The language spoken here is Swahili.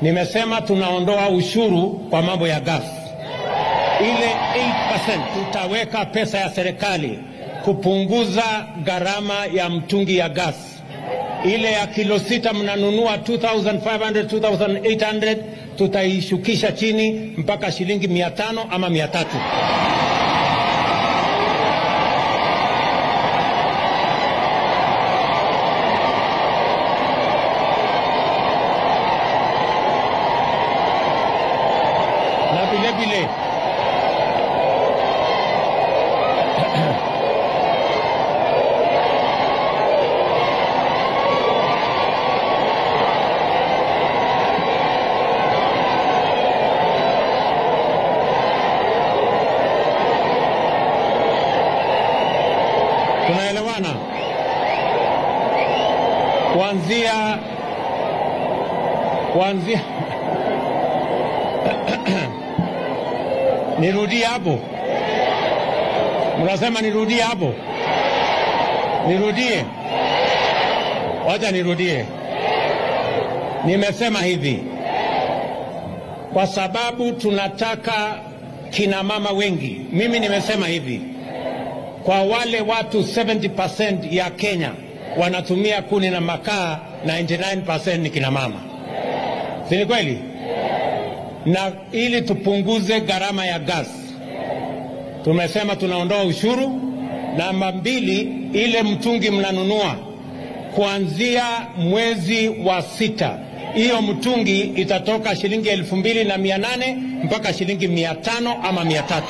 nimesema tunaondoa ushuru kwa mambo ya gas. Ile 8% tutaweka pesa ya serikali kupunguza gharama ya mtungi ya gas. Ile ya kilo 6 mnanunua 2,500, 2,800, tutaishukisha chini mpaka shilingi 500 ama 300. Na vile vile tunaelewana? Kuanzia nirudie hapo? Mnasema nirudie hapo? Nirudie? Wacha nirudie. Nimesema hivi, kwa sababu tunataka kina mama wengi. Mimi nimesema hivi, kwa wale watu 70% ya Kenya wanatumia kuni na makaa, 99% ni kina mama. Si ni kweli? Na ili tupunguze gharama ya gas, tumesema tunaondoa ushuru. Namba 2, ile mtungi mnanunua kuanzia mwezi wa 6, hiyo mtungi itatoka shilingi 2,800 mpaka shilingi 500 ama 300.